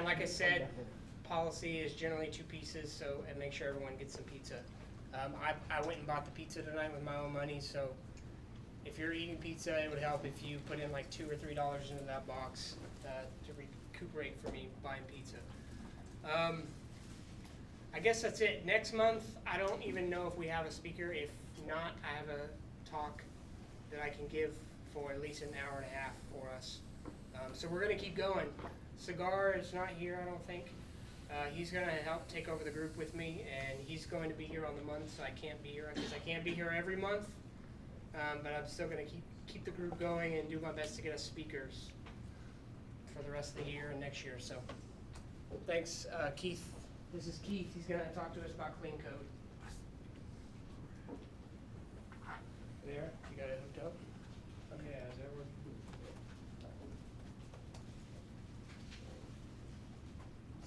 like I said, policy is generally 2 pieces, so, and make sure everyone gets some pizza. I went and bought the pizza tonight with my own money, so if you're eating pizza, it would help if you put in like $2 or $3 into that box to recuperate for me buying pizza. I guess that's it. Next month, I don't even know if we have a speaker. If not, I have a talk that I can give for at least an hour and a half for us. So we're going to keep going. Cigar is not here, I don't think. He's going to help take over the group with me, and he's going to be here on the month, so I can't be here because I can't be here every month. But I'm still going to keep the group going and do my best to get us speakers for the rest of the year and next year. So thanks, Keith. This is Keith. He's going to talk to us about clean code. There, you got it hooked up? Yeah, is that working?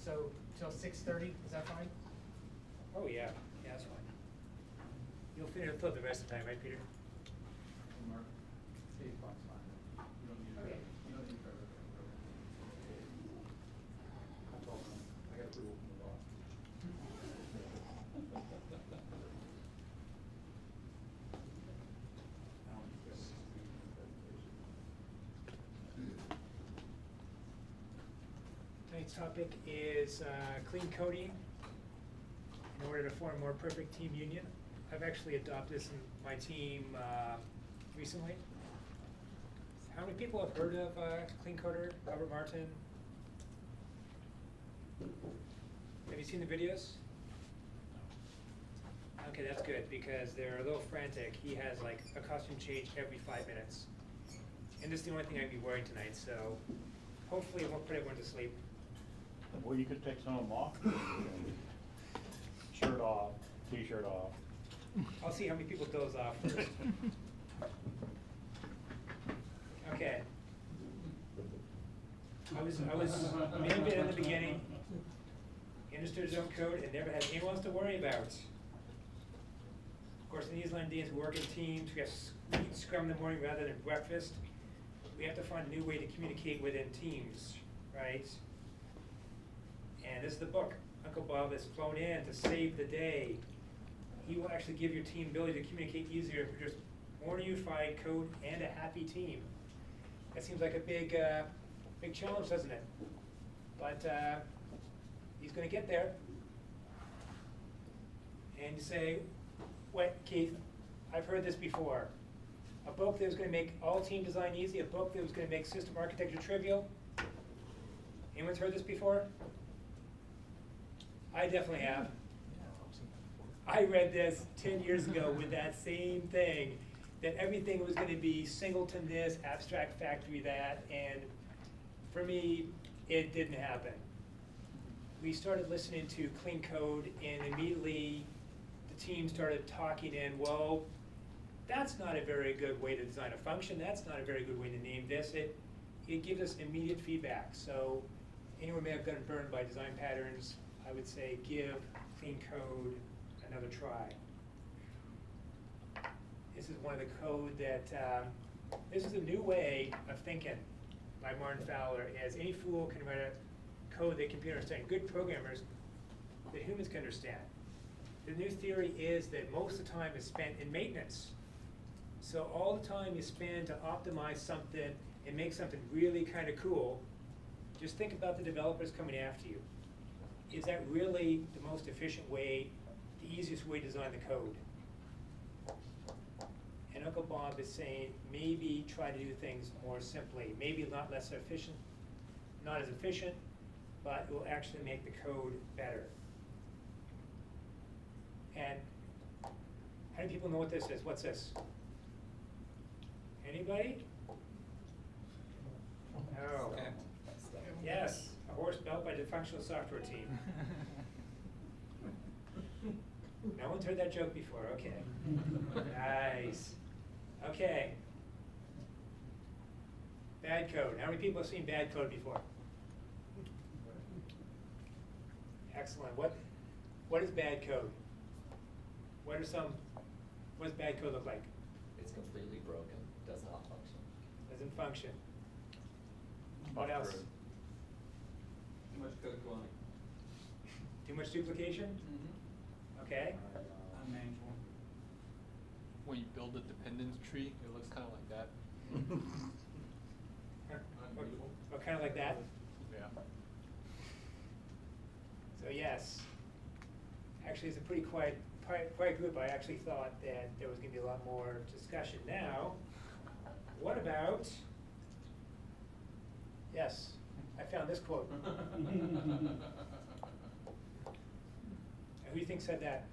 So till 6:30, is that fine? Oh, yeah, that's fine. You'll finish until the rest of the time, right, Peter? Mark, 8 o'clock's fine. You don't need Okay. you don't need to. I told him, I got approval from the boss. Tonight's topic is clean coding in order to form a more perfect team union. I've actually adopted this in my team recently. How many people have heard of Clean Coder, Robert Martin? Have you seen the videos? Okay, that's good, because they're a little frantic. He has like a costume change every 5 minutes. And this is the only thing I'd be wearing tonight, so hopefully it won't put everyone to sleep. Well, you could take some of them off. Shirt off, t-shirt off. I'll see how many people doze off first. Okay. I was maybe in the beginning. He understood his own code and never had anyone else to worry about. Of course, in these line days, we work in teams. We have eat Scrum in the morning rather than breakfast. We have to find a new way to communicate within teams, right? And this is the book. Uncle Bob has flown in to save the day. He will actually give your team ability to communicate easier and produce more unified code and a happy team. That seems like a big challenge, doesn't it? But he's going to get there. And you say, wait, Keith, I've heard this before. A book that was going to make all team design easy, a book that was going to make system architecture trivial. Anyone's heard this before? I definitely have. I read this 10 years ago with that same thing, that everything was going to be singleton this, abstract factory that, and for me, it didn't happen. We started listening to Clean Code, and immediately the team started talking in, well, that's not a very good way to design a function, that's not a very good way to name this. It gives us immediate feedback. So anyone may have gotten burned by design patterns, I would say give Clean Code another try. This is one of the code that, this is a new way of thinking by Martin Fowler, as any fool can write a code they can understand. Good programmers that humans can understand. The new theory is that most of the time is spent in maintenance. So all the time you spend to optimize something and make something really kind of cool, just think about the developers coming after you. Is that really the most efficient way, the easiest way to design the code? And Uncle Bob is saying maybe try to do things more simply, maybe not less efficient, not as efficient, but it will actually make the code better. And how many people know what this is? What's this? Anybody? No. Yes, a horse built by the functional software team. No one's heard that joke before, okay. Nice. Okay. Bad code. How many people have seen bad code before? Excellent. What is bad code? What does bad code look like? It's completely broken, does not function. Doesn't function. What else? much code quality. Too much duplication? Okay. Unmanageable. When you build a dependence tree, it looks kind of like that. Unreadable. What, kind of like that? Yeah. So yes, actually it's a pretty quiet group. I actually thought that there was gonna be a lot more discussion. Now, what about, yes, I found this quote. And who do you think said that?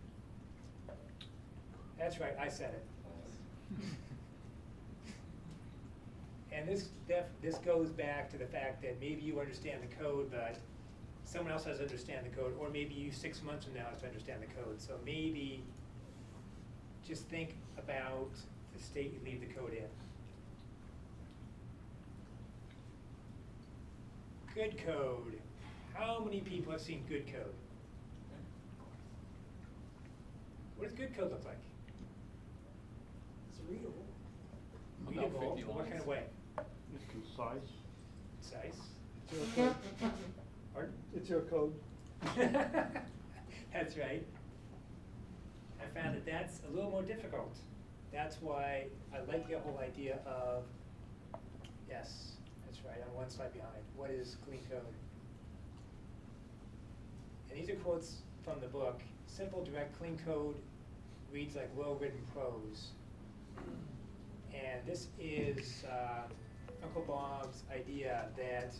That's right, I said it. And this goes back to the fact that maybe you understand the code, but someone else has to understand the code, or maybe you 6 months from now have to understand the code. So maybe just think about the state you leave the code in. Good code. How many people have seen good code? What does good code look like? It's readable. About Readable, 50 what kind lines. of way? It's concise. Concise? It's your code. Pardon? It's your code. That's right. I found that that's a little more difficult. That's why I like the whole idea of, yes, that's right, I'm one slide behind. What is clean code? And these are quotes from the book. Simple, direct, clean code reads like well-written prose. And this is Uncle Bob's idea that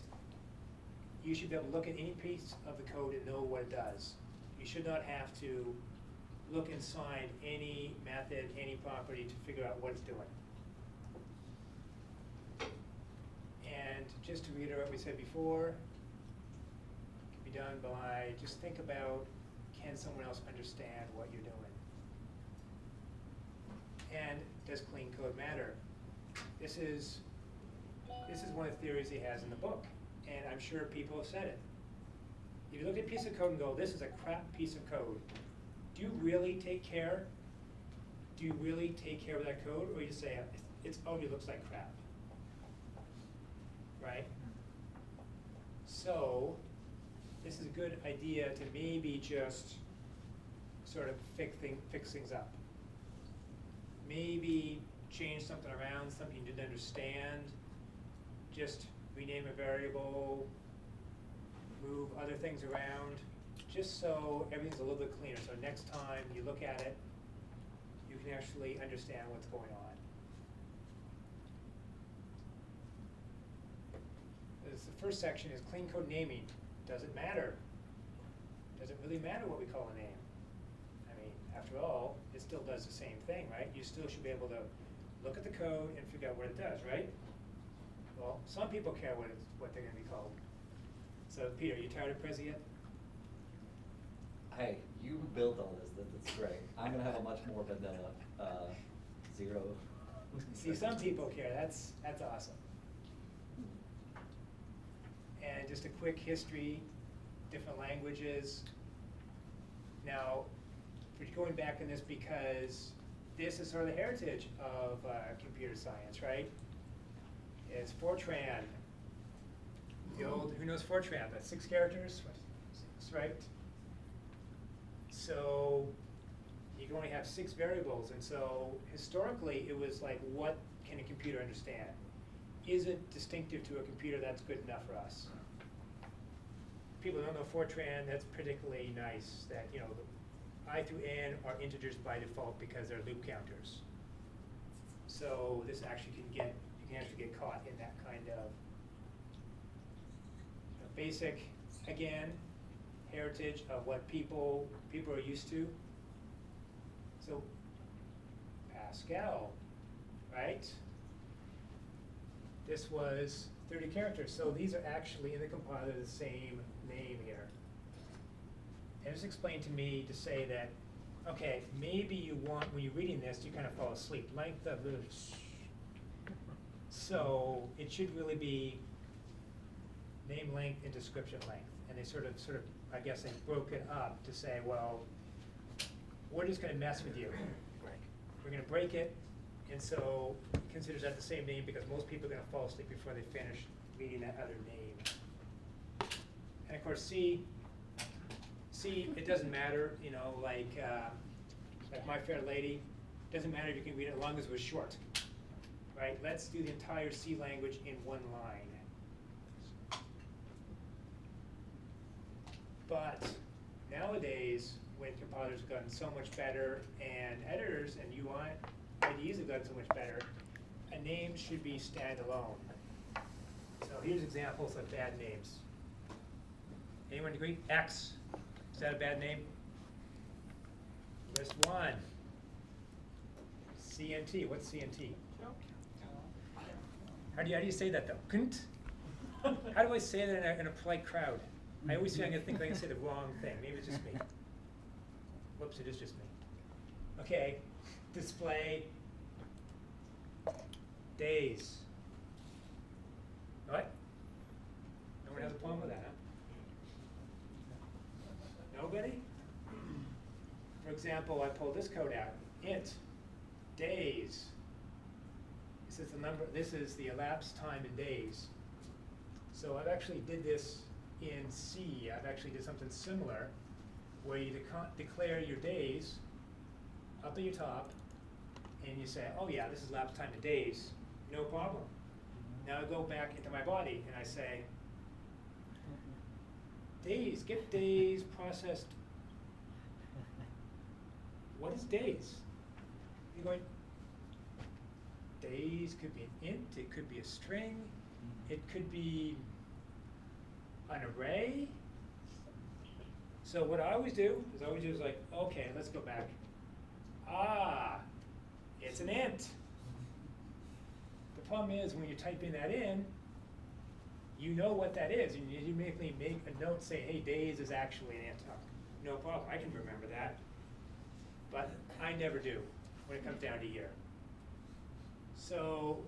you should be able to look at any piece of the code and know what it does. You should not have to look inside any method, any property to figure out what it's doing. And just to reiterate what we said before, it can be done by, just think about, can someone else understand what you're doing? And does clean code matter? This is one of the theories he has in the book, and I'm sure people have said it. If you look at a piece of code and go, this is a crap piece of code, do you really take care? Do you really take care of that code, or you just say, it already looks like crap? Right? So, this is a good idea to maybe just sort of fix things up. Maybe change something around, something you didn't understand, just rename a variable, move other things around, just so everything's a little bit cleaner. So next time you look at it, you can actually understand what's going on. The first section is clean code naming. Does it matter? Does it really matter what we call a name? I mean, after all, it still does the same thing, right? You still should be able to look at the code and figure out what it does, right? Well, some people care what they're gonna be called. So Peter, you tired of Prezi yet? Hey, you built all this, that's great. I'm gonna have a much more vanilla, zero. See, some people care, that's awesome. And just a quick history, different languages. Now, we're going back in this because this is sort of the heritage of computer science, right? It's Fortran. The old, who knows Fortran? That's 6 characters, right? So you can only have 6 variables, and so historically it was like, what can a computer understand? Is it distinctive to a computer that's good enough for us? People don't know Fortran, that's particularly nice, that, you know, I through n are integers by default because they're loop counters. So this actually you can actually get caught in that kind of basic, again, heritage of what people are used to. So Pascal, right? This was 30 characters, so these are actually in the compiler the same name here. And it's explained to me to say that, okay, maybe you want, when you're reading this, you kind of fall asleep. Length of the, so it should really be name length and description length. And they sort of, I guess they broke it up to say, well, we're just gonna mess with you. We're gonna break it, and so it considers that the same name because most people are gonna fall asleep before they finish reading that other name. And of course, C, it doesn't matter, you know, like My Fair Lady, doesn't matter if you can read it as long as it was short, right? Let's do the entire C language in one line. But nowadays, when compilers have gotten so much better and editors and UI IDEs have gotten so much better, a name should be standalone. So here's examples of bad names. Anyone agree? X, is that a bad name? List one. CNT, what's CNT? How do you say that though? Couldn't? How do I say that in a polite crowd? I always feel I'm gonna think I'm gonna say the wrong thing. Maybe it's just me. Whoops, it is just me. Okay, display. Days. What? No one has a problem with that, huh? Nobody? For example, I pulled this code out. Int days. This is the number. This is the elapsed time in days. So I've actually did this in C. I've actually did something similar, where you declare your days up at your top, and you say, oh yeah, this is elapsed time in days. No problem. Now I go back into my body and I say, days, get days processed. What is days? You're going, days could be an int, it could be a string, it could be an array. So what I always do is like, okay, let's go back. Ah, it's an int. The problem is when you're typing that in, you know what that is, and you immediately make a note saying, hey, days is actually an int. Oh, no problem, I can remember that. But I never do when it comes down to year. So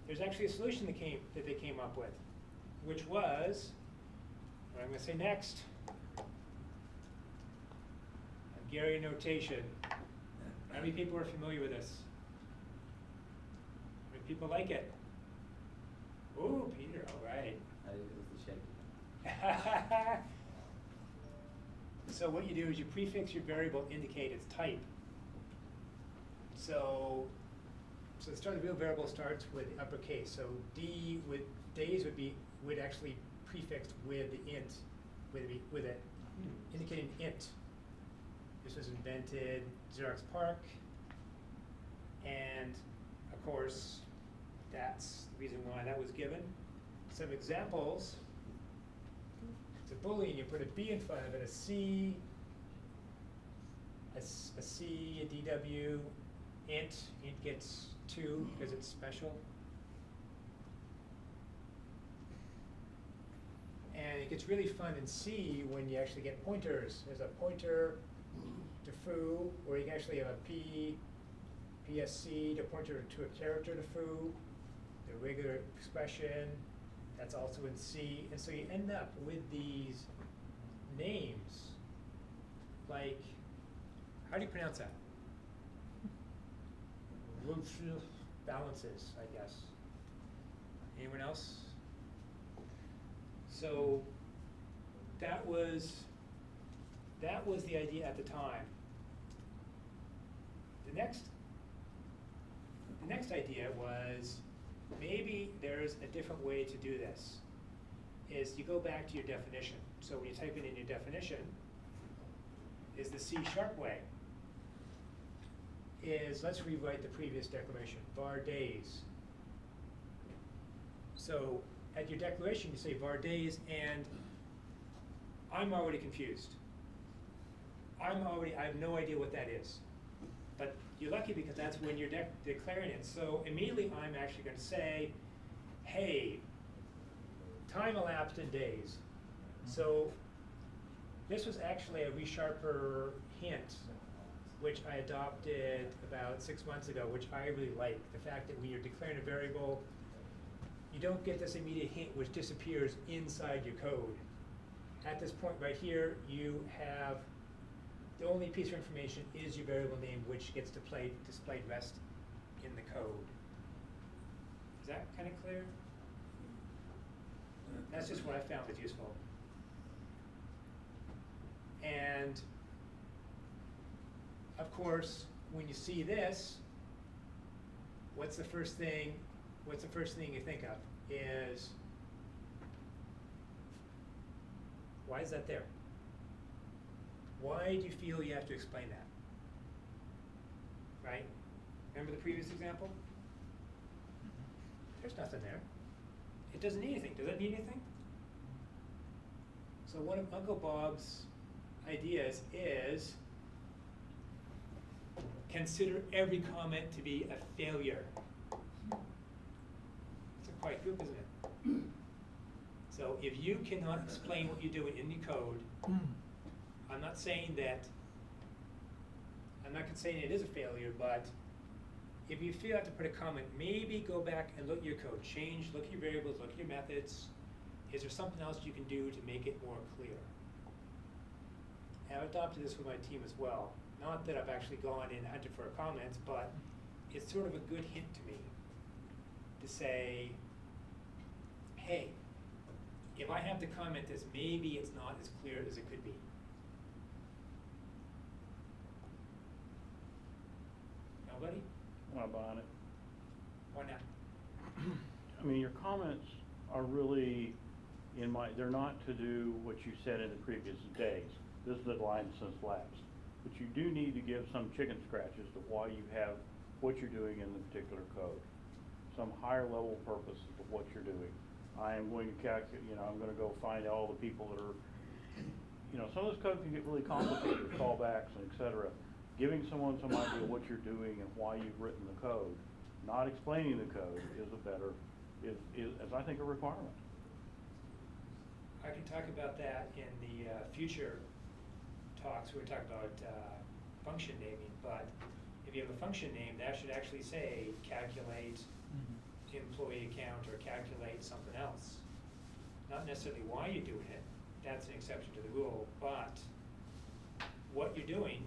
there's actually a solution that they came up with, which was, what I'm going to say next, Hungarian notation. How many people are familiar with this? How many people like it? Ooh, Peter, all right. It was the shaky. So what you do is you prefix your variable, indicate its type. So the start of the real variable starts with uppercase. So D with days would actually prefixed with the int, with it, indicating int. This was invented Xerox PARC, and of course, that's the reason why that was given. Some examples. It's a Boolean, you put a B in front of it, a C, a DW, int gets 2 because it's special. And it gets really fun in C when you actually get pointers. There's a pointer to foo, or you can actually have a PSC to pointer to a character to foo, the regular expression. That's also in C, and so you end up with these names, like, how do you pronounce that? Balances, I guess. Anyone else? So that was the idea at the time. The next idea was, maybe there's a different way to do this, is you go back to your definition. So when you type it in your definition, is the C# way, is let's rewrite the previous declaration, var days. So at your declaration you say var days, and I'm already confused. I have no idea what that is. But you're lucky because that's when you're declaring it. So immediately I'm actually going to say, hey, time elapsed in days. So this was actually a ReSharper hint, which I adopted about 6 months ago, which I really like. The fact that when you're declaring a variable, you don't get this immediate hint which disappears inside your code. At this point right here, you have the only piece of information is your variable name, which gets displayed rest in the code. Is that kind of clear? That's just what I found was useful. And of course, when you see this, what's the first thing you think of is, why is that there? Why do you feel you have to explain that? Right? Remember the previous example? There's nothing there. It doesn't need anything. Does it need anything? So one of Uncle Bob's ideas is consider every comment to be a failure. It's a quiet group, isn't it? So if you cannot explain what you're doing in the code, I'm not saying it is a failure, but if you feel you have to put a comment, maybe go back and look at your code, look at your variables, look at your methods. Is there something else you can do to make it more clear? And I've adopted this with my team as well. Not that I've actually gone and hunted for comments, but it's sort of a good hint to me to say, hey, if I have to comment this, maybe it's not as clear as it could be. Nobody? I'm not buying it. Why not? I mean, your comments are really, they're not to do what you said in the previous days. This is the line since lapsed. But you do need to give some chicken scratches to why you have what you're doing in the particular code. Some higher level purpose of what you're doing. I am going to calculate, I'm gonna go find all the people that are, some of this code can get really complicated with callbacks and et cetera. Giving someone some idea of what you're doing and why you've written the code, not explaining the code is I think, a requirement. I can talk about that in the future talks. We're talking about function naming, but if you have a function name, that should actually say calculate employee account or calculate something else. Not necessarily why you're doing it, that's an exception to the rule, but what you're doing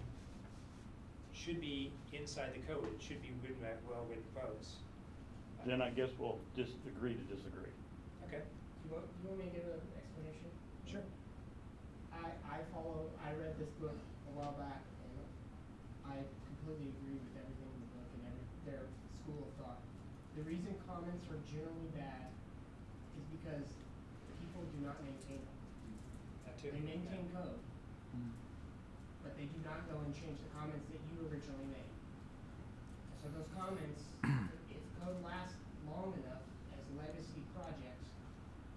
should be inside the code. It should be written by well-written prose. Then I guess we'll disagree to disagree. Okay. You want me to give an explanation? Sure. I read this book a while back, and I completely agree with everything in the book and their school of thought. The reason comments are generally bad is because people do not maintain them. That too. They maintain code, but they do not go and change the comments that you originally made. So those comments, if code lasts long enough as legacy projects,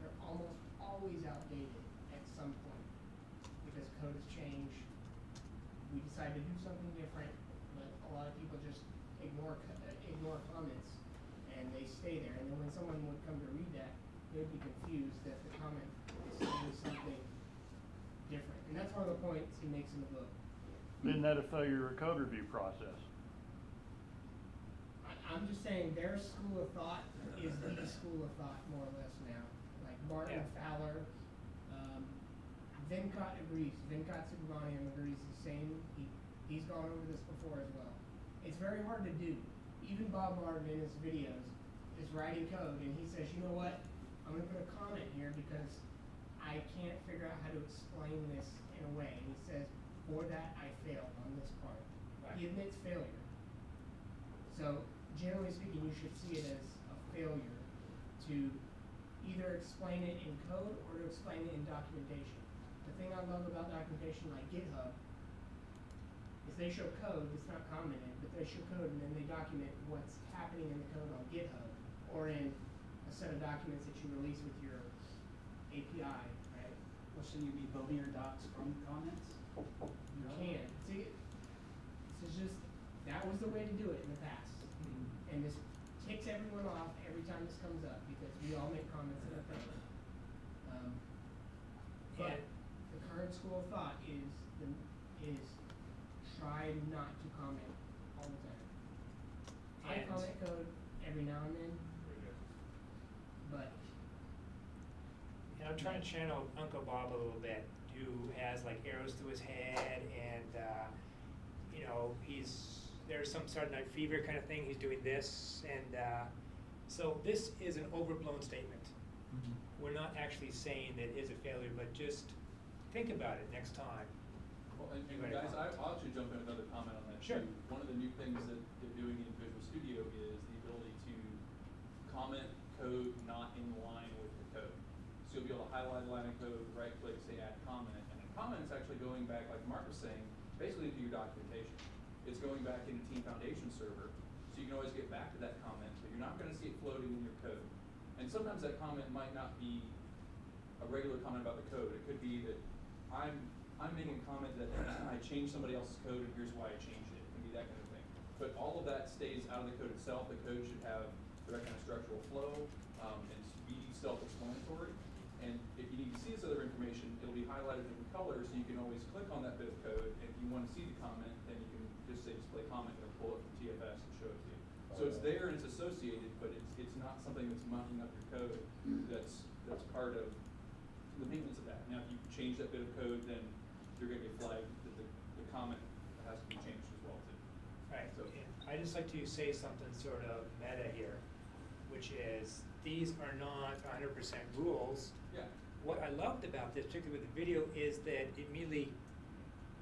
they're almost always outdated at some point because code has changed. We decide to do something different, but a lot of people just ignore comments and they stay there. And then when someone would come to read that, they would be confused that the comment is saying something different. And that's one of the points he makes in the book. Isn't that a failure of code review process? I'm just saying their school of thought is the school of thought more or less now. Like Martin Yeah. Fowler, Venkat agrees. Venkat Subramaniam agrees the same. He's gone over this before as well. It's very hard to do. Even Bob Martin in his videos is writing code and he says, you know what? I'm gonna put a comment here because I can't figure out how to explain this in a way. And he says, for that I failed on this part. Right. He admits failure. So generally speaking, you should see it as a failure to either explain it in code or to explain it in documentation. The thing I love about documentation like GitHub is they show code that's not commented, but they show code and then they document what's happening in the code on GitHub or in a set of documents that you release with your API, right? Well, should you be building your docs from comments? You can. See, this is just, that was the way to do it in the past. And this ticks everyone off every time this comes up because we all make comments in our thing. But And- the current school of thought is try not to comment all the time. I And- comment code every now and then, but And I'm trying to channel Uncle Bob a little bit, who has like arrows through his head and, there's some Saturday Night Fever kind of thing, he's doing this, and, so this is an overblown statement. We're not actually saying that it is a failure, but just think about it next time. Well, and You ready? guys, I'll actually jump in another comment on that Sure. too. One of the new things that they're doing in Visual Studio is the ability to comment code not in line with the code. So you'll be able to highlight a line of code, right click, say add comment, and the comment's actually going back, like Mark was saying, basically into your documentation. It's going back into Team Foundation server, so you can always get back to that comment, but you're not gonna see it floating in your code. And sometimes that comment might not be a regular comment about the code. It could be that I'm making a comment that I changed somebody else's code and here's why I changed it. It can be that kind of thing. But all of that stays out of the code itself. The code should have the right kind of structural flow, and be self-explanatory. And if you need to see this other information, it'll be highlighted in color, so you can always click on that bit of code. And if you want to see the comment, then you can just say display comment, and it'll pull it from TFS and show it to you. So it's there and it's associated, but it's not something that's mounting up your code. That's part of the maintenance of that. Now, if you change that bit of code, then you're gonna get flagged that the comment has to be changed as well too. Right, So- and I just like to say something sort of meta here, which is, these are not 100% rules. Yeah. What I loved about this, particularly with the video, is that it immediately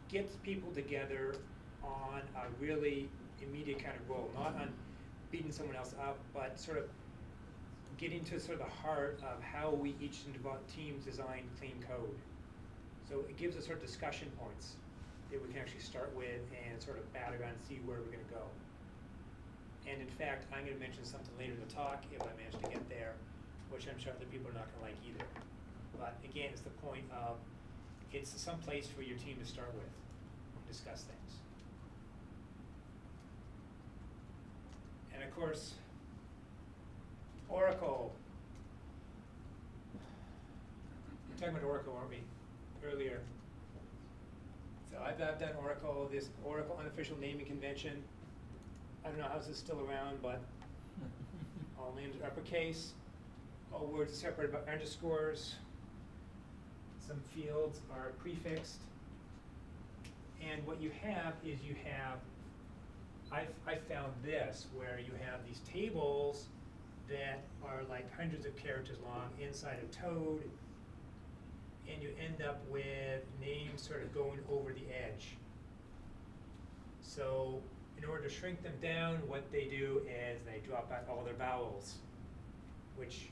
gets people together on a really immediate kind of goal, not on beating someone else up, but sort of getting to sort of the heart of how we each teams design clean code. So it gives us sort of discussion points that we can actually start with and sort of bat around and see where we're gonna go. And in fact, I'm gonna mention something later in the talk, if I manage to get there, which I'm sure other people are not gonna like either. But again, it's the point of, it's some place for your team to start with and discuss things. And of course, Oracle. We were talking about Oracle, weren't we, earlier? So I've done Oracle, this Oracle unofficial naming convention. I don't know how this is still around, but all names are uppercase, all words are separated by underscores. Some fields are prefixed. And what you have is I found this, where you have these tables that are like hundreds of characters long inside of Toad, and you end up with names sort of going over the edge. So in order to shrink them down, what they do is they drop out all their vowels, which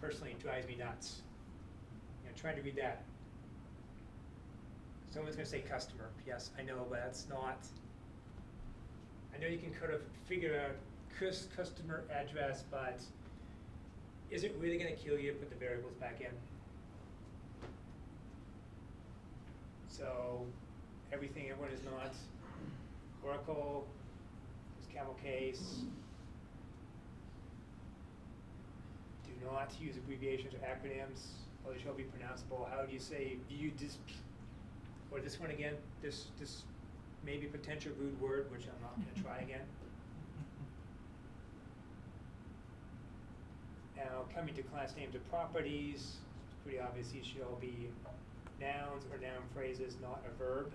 personally drives me nuts. You know, try to read that. Someone's gonna say customer, yes, I know, but that's not. I know you can kind of figure out customer address, but is it really gonna kill you to put the variables back in? So everything, everyone is not. Oracle is camel case. Do not use abbreviations or acronyms, or they shall be pronounceable. How do you say, or this one again, this maybe potential rude word, which I'm not gonna try again. Now, coming to class names and properties, it's pretty obvious these should all be nouns or noun phrases, not a verb,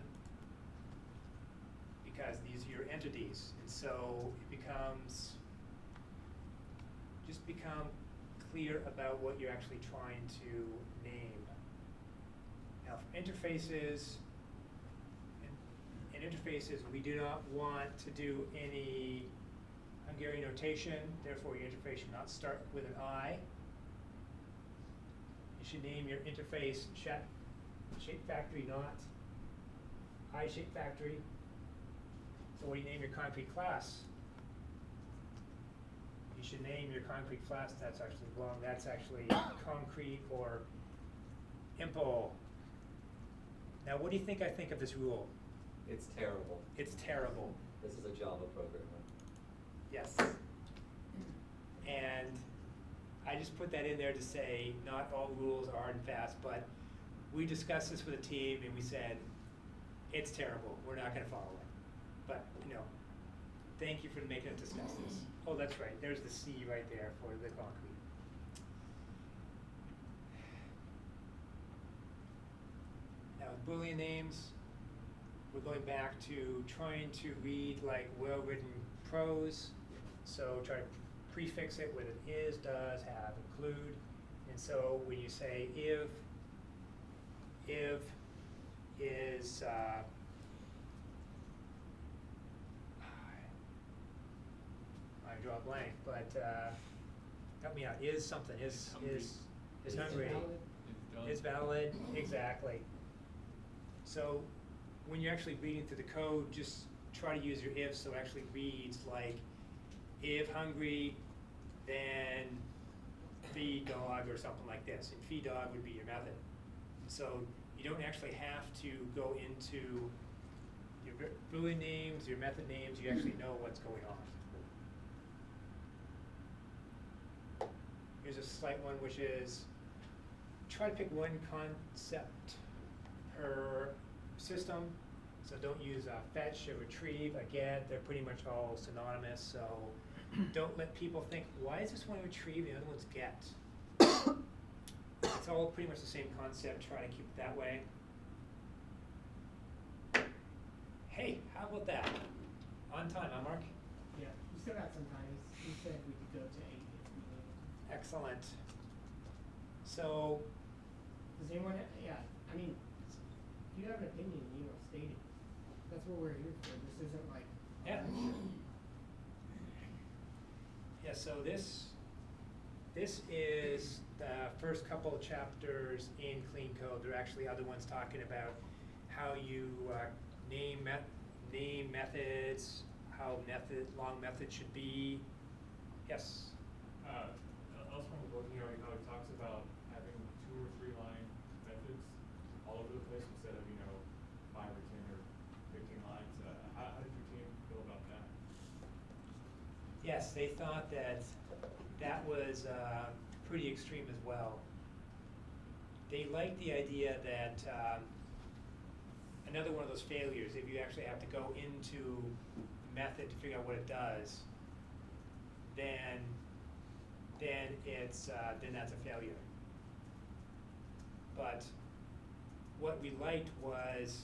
because these are your entities. And so it becomes, just become clear about what you're actually trying to name. Now, for interfaces, in interfaces, we do not want to do any Hungarian notation, therefore your interface should not start with an I. You should name your interface Shape Factory, not I Shape Factory. So when you name your concrete class, you should name your concrete class, that's actually wrong, that's actually concrete or impl. Now what do you think I think of this rule? It's terrible. It's terrible. This is a Java programmer. Yes. And I just put that in there to say not all rules are hard and fast, but we discussed this with the team and we said, it's terrible, we're not gonna follow it. But, you know, thank you for making us discuss this. Oh, that's right, there's the C right there for the concrete. Now, Boolean names, we're going back to trying to read like well-written prose. So try to prefix it with an is, does, have, include. And so when you say if is, I draw a blank, but, help me out, is something, is Hungry. hungry. Is valid, exactly. So, when you're actually reading through the code, just try to use your if, so it actually reads like, if hungry, then feed dog, or something like this, and feed dog would be your method. So, you don't actually have to go into your Boolean names, your method names, you actually know what's going on. Here's a slight one, which is, try to pick one concept per system. So don't use a fetch, a retrieve, a get, they're pretty much all synonymous, so don't let people think, why is this one retrieve, the other one's get? It's all pretty much the same concept, try to keep it that way. Hey, how about that? On time, huh, Mark? Yeah, we still got some time. He said we could go to 8 if we needed. Excellent. So, Does anyone, yeah, I mean, if you have an opinion, you know, state it. That's what we're here for. This isn't like. yeah. Yeah, so this is the first couple of chapters in Clean Code. There are actually other ones talking about how you name methods, how long methods should be. Yes? Elsewhere in the book, how he talks about having 2 or 3 line methods all over the place instead of, 5 or 10 or 15 lines. How did your team feel about that? Yes, they thought that was pretty extreme as well. They liked the idea that another one of those failures, if you actually have to go into method to figure out what it does, then that's a failure. But what we liked was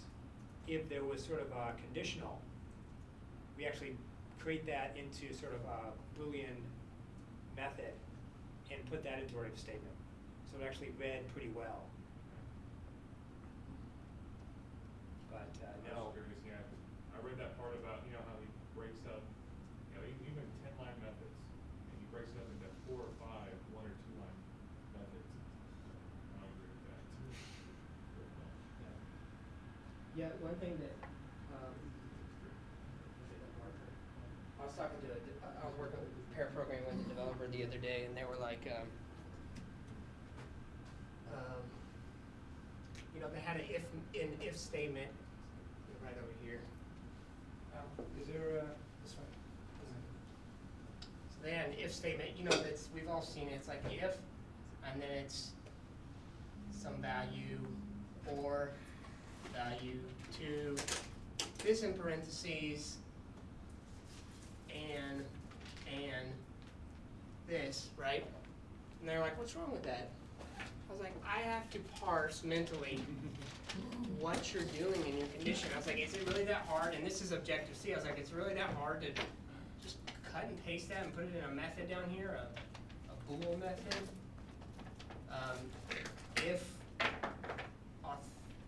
if there was sort of a conditional, we actually create that into sort of a Boolean method and put that into our if statement. So it actually read pretty well. But I no. was curious, I read that part about, how he breaks up, even 10-line methods, and he breaks it up into 4 or 5, 1 or 2 line methods. I don't agree with that. Yeah, one thing that, I was talking to, I was working with pair programming with a developer the other day, and they were like, they had an if statement right over here. Is there This one. So they had an if statement, that's, we've all seen it, it's like if, and then it's some value, or value to, this in parentheses, and this, right? And they're like, what's wrong with that? I was like, I have to parse mentally what you're doing in your condition. I was like, is it really that hard? And this is Objective-C. I was like, it's really that hard to just cut and paste that and put it in a method down here, a bool method? If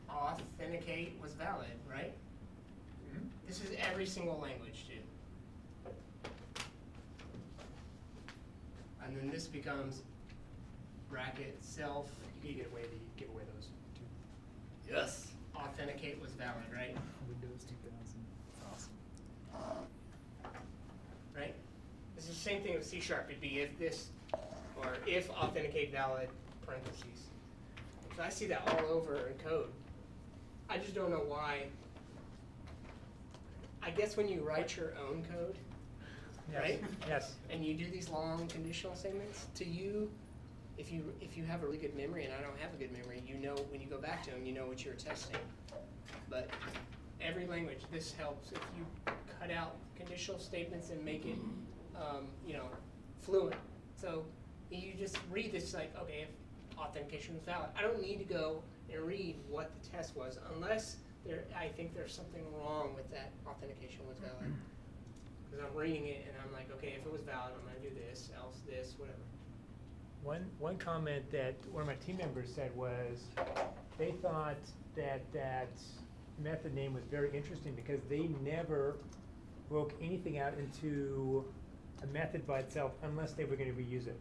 authenticate was valid, right? Mm-hmm. This is every single language too. And then this becomes bracket self. You can give away those two. Yes. Authenticate was valid, right? Windows 2000. That's awesome. Right? It's the same thing with C#. It'd be if this, or if authenticate valid, parentheses. So I see that all over in code. I just don't know why. I guess when you write your own code, right? Yes. And you do these long conditional statements, to you, if you have a really good memory, and I don't have a good memory, when you go back to them, you know what you're testing. But every language, this helps if you cut out conditional statements and make it, fluent. So you just read this like, okay, if authentication was valid. I don't need to go and read what the test was unless I think there's something wrong with that authentication was valid. Because I'm reading it and I'm like, okay, if it was valid, I'm gonna do this, else this, whatever. One comment that one of my team members said was, they thought that method name was very interesting because they never broke anything out into a method by itself unless they were gonna reuse it.